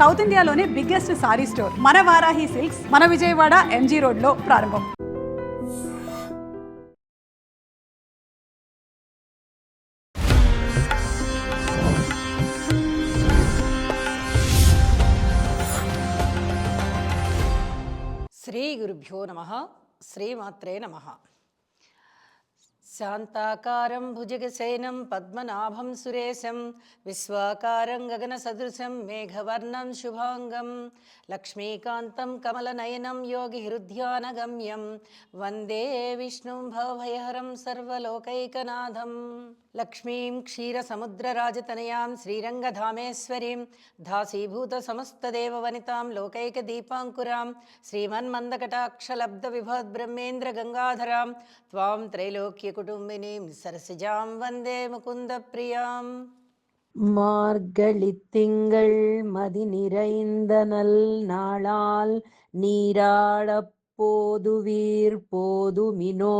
South ఇండియాలోనే biggest sorry store మన Varahi silks మన విజయవాడ ఎంజీ రోడ్లో ప్రారంభం. శ్రీ గురుభ్యో నమః. శ్రీమాత్రే నమః. శాంతాకారం భుజగశయనం పద్మనాభం సురేశం విశ్వాకారం గగనసదృశం మేఘవర్ణం శుభాంగం లక్ష్మీకాంతం కమలనయనం యోగి హృద్యానగమ్యం వందే విష్ణుం భవభయహరం సర్వలోకైకనాథం లక్ష్మీం క్షీరసముద్రరాజతనయాం శ్రీరంగధామేశ్వరీం దాసీభూత సమస్తదేవవనితాం లోకైకదీపాంకురాం శ్రీమన్మందకటాక్షలబ్ధవిభవద్బ్రహ్మేంద్రగంగాధరాం త్వాం త్రైలోక్యకుటుంబినీం సరసిజాం వందే ముకుందప్రియాం. மார்கழி திங்கள் மதி நிறைந்த நல் நாளால் நீராடப் போதுவீர் போதுமினோ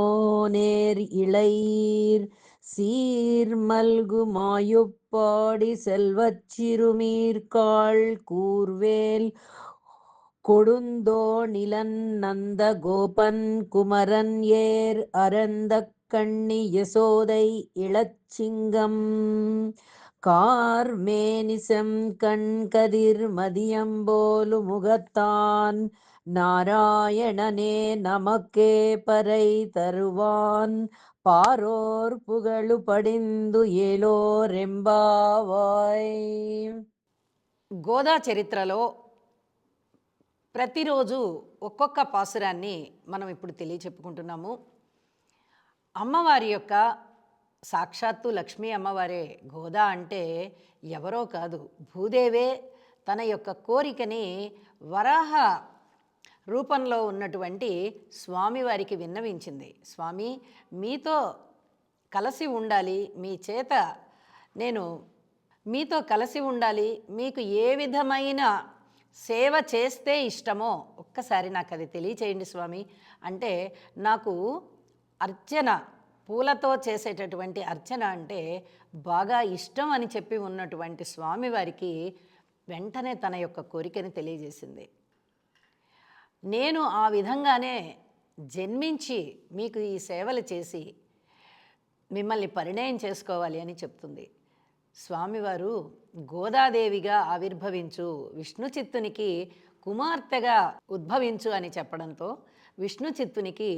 நேர் இளையீர் சீர்மல்கு மாயுப்பாடி செல்வச் சிறுமீர்காள் கூர்வேல் கொடுந்தோ நிலன் நந்த கோபன் குமரன் ஏர் அரந்தக் கண்ணி யசோதை இளச்சிங்கம் கார்மேனிசம் கண்கதிர் மதியம்போலு முகத்தான் நாராயணனே நமக்கே பறை தருவான் பாரோர் புகழு படிந்து ఏలోరెంబావాయ్. గోదా చరిత్రలో ప్రతిరోజు ఒక్కొక్క పాసురాన్ని మనం ఇప్పుడు తెలియచెప్పుకుంటున్నాము. అమ్మవారి యొక్క సాక్షాత్తు లక్ష్మీ అమ్మవారే. గోదా అంటే ఎవరో కాదు, భూదేవే తన యొక్క కోరికని వరాహ రూపంలో ఉన్నటువంటి స్వామివారికి విన్నవించింది. స్వామి, మీతో కలిసి ఉండాలి, మీ చేత నేను మీతో కలిసి ఉండాలి, మీకు ఏ విధమైన సేవ చేస్తే ఇష్టమో ఒక్కసారి నాకు అది తెలియచేయండి స్వామి అంటే, నాకు అర్చన, పూలతో చేసేటటువంటి అర్చన అంటే బాగా ఇష్టం అని చెప్పి ఉన్నటువంటి స్వామివారికి వెంటనే తన యొక్క కోరికని తెలియజేసింది. నేను ఆ విధంగానే జన్మించి మీకు ఈ సేవలు చేసి మిమ్మల్ని పరిణయం చేసుకోవాలి అని చెప్తుంది. స్వామివారు గోదాదేవిగా ఆవిర్భవించు, విష్ణు చిత్తునికి కుమార్తెగా ఉద్భవించు అని చెప్పడంతో విష్ణు చిత్తునికి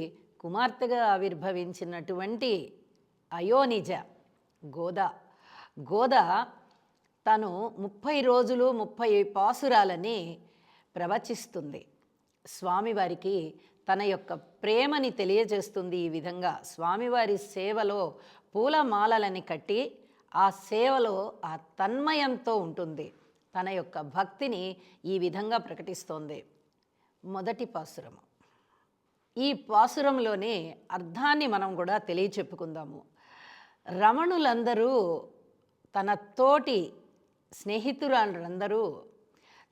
కుమార్తెగా ఆవిర్భవించినటువంటి అయోనిజ గోద తను 30 రోజులు 30 పాసురాలని ప్రవచిస్తుంది. స్వామివారికి తన యొక్క ప్రేమని తెలియజేస్తుంది. ఈ విధంగా స్వామివారి సేవలో పూలమాలలని కట్టి ఆ సేవలో ఆ తన్మయంతో ఉంటుంది. తన యొక్క భక్తిని ఈ విధంగా ప్రకటిస్తోంది. మొదటి పాసురము. ఈ పాసురంలోని అర్థాన్ని మనం కూడా తెలియచెప్పుకుందాము. రమణులందరూ, తన తోటి స్నేహితులందరూ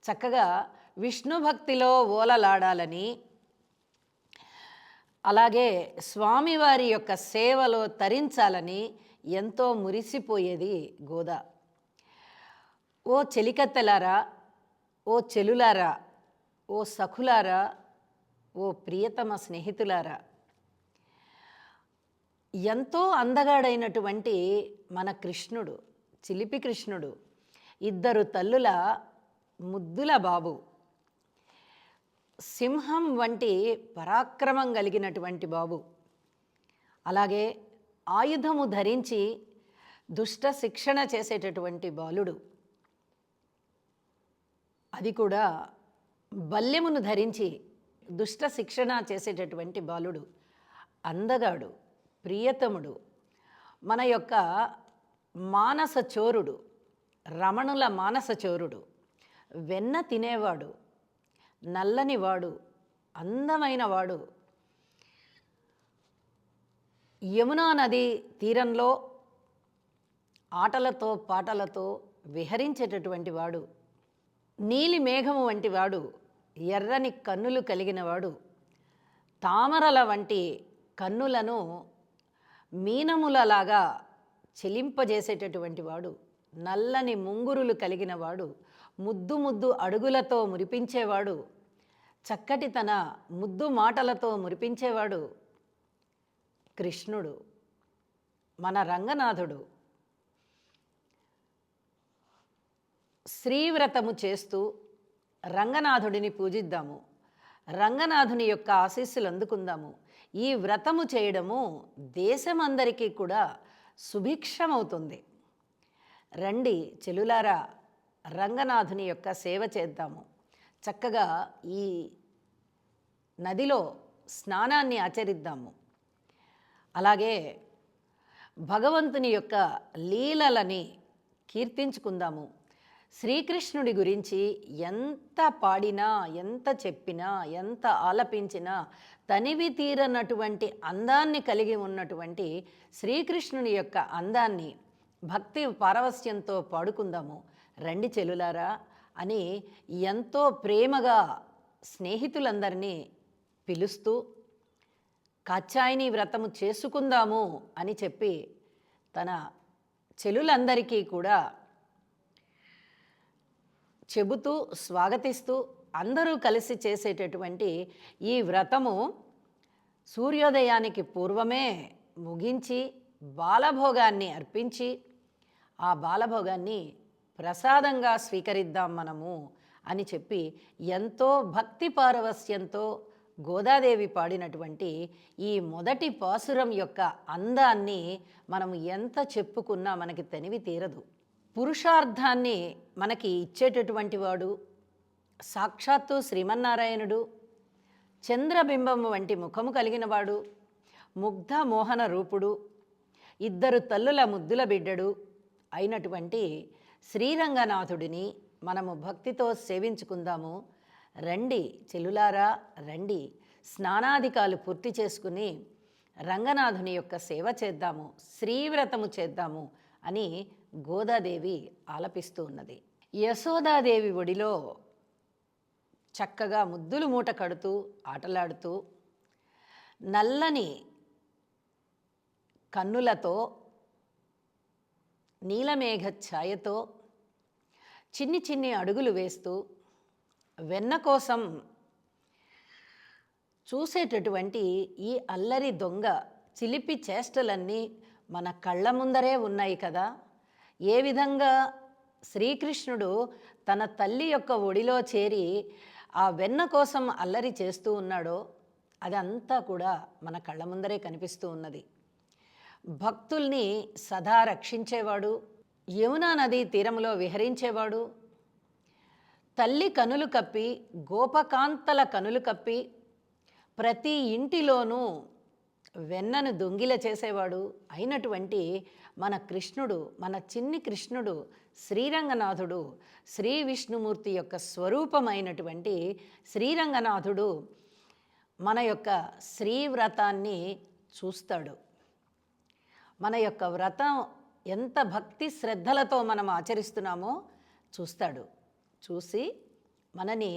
చక్కగా విష్ణు భక్తిలో ఓలలాడాలని, అలాగే స్వామివారి యొక్క సేవలో తరించాలని ఎంతో మురిసిపోయేది గోదా. ఓ చెలికత్తెలారా, ఓ చెలులారా, ఓ సఖులారా, ఓ ప్రియతమ స్నేహితులారా, ఎంతో అందగాడైనటువంటి మన కృష్ణుడు, చిలిపి కృష్ణుడు, 2 తల్లుల ముద్దుల బాబు, సింహం వంటి పరాక్రమం కలిగినటువంటి బాబు, అలాగే ఆయుధము ధరించి దుష్ట శిక్షణ చేసేటటువంటి బాలుడు, అది కూడా బల్యమును ధరించి దుష్ట శిక్షణ చేసేటటువంటి బాలుడు, అందగాడు, ప్రియతముడు, మన యొక్క మానస చోరుడు, రమణుల మానస చోరుడు, వెన్న తినేవాడు, నల్లనివాడు, అందమైనవాడు, యమునా నది తీరంలో ఆటలతో పాటలతో విహరించేటటువంటి వాడు, నీలి మేఘము వంటి వాడు, ఎర్రని కన్నులు కలిగినవాడు, తామరల వంటి కన్నులను మీనములలాగా చెలింపజేసేటటువంటి వాడు, నల్లని ముంగురులు కలిగిన వాడు, ముద్దు ముద్దు అడుగులతో మురిపించేవాడు, చక్కటి తన ముద్దు మాటలతో మురిపించేవాడు కృష్ణుడు, మన రంగనాథుడు. శ్రీవ్రతము చేస్తూ రంగనాథుడిని పూజిద్దాము, రంగనాథుని యొక్క ఆశీస్సులు అందుకుందాము. ఈ వ్రతము చేయడము దేశమందరికీ కూడా సుభిక్షమవుతుంది. రండి చెలులారా, రంగనాథుని యొక్క సేవ చేద్దాము. చక్కగా ఈ నదిలో స్నానాన్ని ఆచరిద్దాము. అలాగే భగవంతుని యొక్క లీలలని కీర్తించుకుందాము. శ్రీకృష్ణుడి గురించి ఎంత పాడినా, ఎంత చెప్పినా, ఎంత ఆలపించినా తనివి తీరనటువంటి అందాన్ని కలిగి ఉన్నటువంటి శ్రీకృష్ణుని యొక్క అందాన్ని భక్తి పారవస్యంతో పాడుకుందాము. రండి చెలులారా అని ఎంతో ప్రేమగా స్నేహితులందరినీ పిలుస్తూ కాత్యాయని వ్రతము చేసుకుందాము అని చెప్పి తన చెలులందరికీ కూడా చెబుతూ స్వాగతిస్తూ అందరూ కలిసి చేసేటటువంటి ఈ వ్రతము సూర్యోదయానికి పూర్వమే ముగించి బాలభోగాన్ని అర్పించి ఆ బాలభోగాన్ని ప్రసాదంగా స్వీకరిద్దాం మనము అని చెప్పి ఎంతో భక్తి పారవస్యంతో గోదాదేవి పాడినటువంటి ఈ మొదటి పాసురం యొక్క అందాన్ని మనము ఎంత చెప్పుకున్నా మనకి తనివి తీరదు. పురుషార్థాన్ని మనకి ఇచ్చేటటువంటి వాడు సాక్షాత్తు శ్రీమన్నారాయణుడు, చంద్రబింబము వంటి ముఖము కలిగినవాడు, ముగ్ధ మోహన రూపుడు, ఇద్దరు తల్లుల ముద్దుల బిడ్డడు అయినటువంటి శ్రీరంగనాథుడిని మనము భక్తితో సేవించుకుందాము. రండి చెలులారా, రండి స్నానాధికాలు పూర్తి చేసుకుని రంగనాథుని యొక్క సేవ చేద్దాము, శ్రీవ్రతము చేద్దాము అని గోదాదేవి ఆలపిస్తూ ఉన్నది. యశోదాదేవి ఒడిలో చక్కగా ముద్దులు మూట కడుతూ ఆటలాడుతూ నల్లని కన్నులతో నీలమేఘ ఛాయతో చిన్ని చిన్ని అడుగులు వేస్తూ వెన్న కోసం చూసేటటువంటి ఈ అల్లరి దొంగ చిలిపి చేష్టలన్నీ మన కళ్ళ ముందరే ఉన్నాయి కదా. ఏ విధంగా శ్రీకృష్ణుడు తన తల్లి యొక్క ఒడిలో చేరి ఆ వెన్న కోసం అల్లరి చేస్తూ ఉన్నాడో అదంతా కూడా మన కళ్ళ ముందరే కనిపిస్తూ ఉన్నది. భక్తుల్ని సదా రక్షించేవాడు, యమునా నది తీరంలో విహరించేవాడు, తల్లి కనులు కప్పి గోపకాంతల కనులు కప్పి ప్రతి ఇంటిలోనూ వెన్నను దొంగిల చేసేవాడు అయినటువంటి మన కృష్ణుడు, మన చిన్ని కృష్ణుడు శ్రీరంగనాథుడు, శ్రీ విష్ణుమూర్తి యొక్క స్వరూపమైనటువంటి శ్రీరంగనాథుడు మన యొక్క శ్రీవ్రతాన్ని చూస్తాడు. మన యొక్క వ్రతం ఎంత భక్తి శ్రద్ధలతో మనం ఆచరిస్తున్నామో చూస్తాడు, చూసి మనని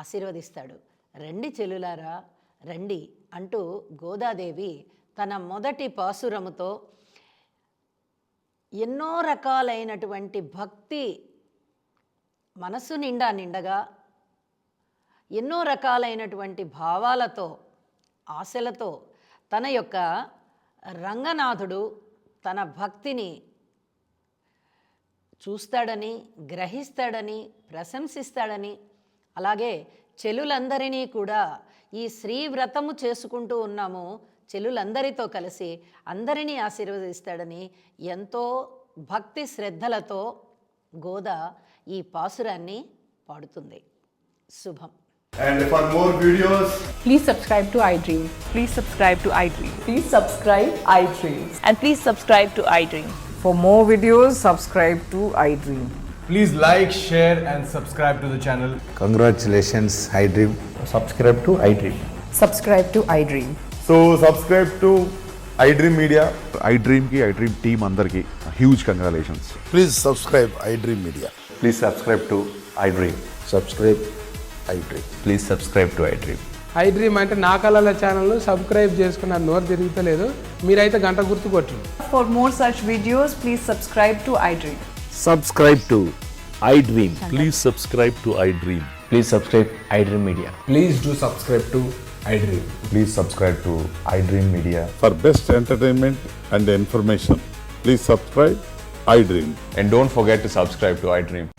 ఆశీర్వదిస్తాడు. రండి చెలులారా రండి అంటూ గోదాదేవి తన మొదటి పాసురముతో ఎన్నో రకాలైనటువంటి భక్తి మనసు నిండగా ఎన్నో రకాలైనటువంటి భావాలతో ఆశలతో తన యొక్క రంగనాథుడు తన భక్తిని చూస్తాడని, గ్రహిస్తాడని, ప్రశంసిస్తాడని, అలాగే చెలులందరినీ కూడా ఈ శ్రీవ్రతము చేసుకుంటూ ఉన్నాము, చెలులందరితో కలిసి అందరినీ ఆశీర్వదిస్తాడని ఎంతో భక్తి శ్రద్ధలతో గోద ఈ పాసురాన్ని పాడుతుంది. శుభం. And for more videos, Please subscribe to iDream. Please subscribe to iDream. Please subscribe iDream. And please subscribe to iDream. For more videos, subscribe to iDream. please like, share and subscribe to the channel. Congratulations, iDream. Subscribe to iDream. Subscribe to iDream. So subscribe to iDream Media. iDream ki iDream team andarki huge congratulations. Please subscribe iDream Media. Please subscribe to iDream. Subscribe iDream. Please subscribe to iDream. iDream అంటే నా కళల ఛానల్ను subscribe చేసుకున్న నోరు తిరుగుతలేదు, మీరైతే గంట గుర్తు కొట్టండి. For more such videos, please subscribe to iDream. Subscribe to iDream. Please subscribe to iDream. Please subscribe iDream Media. Please do subscribe to iDream. Please subscribe to iDream Media. For best entertainment and information, please subscribe iDream. And don't forget to subscribe to iDream.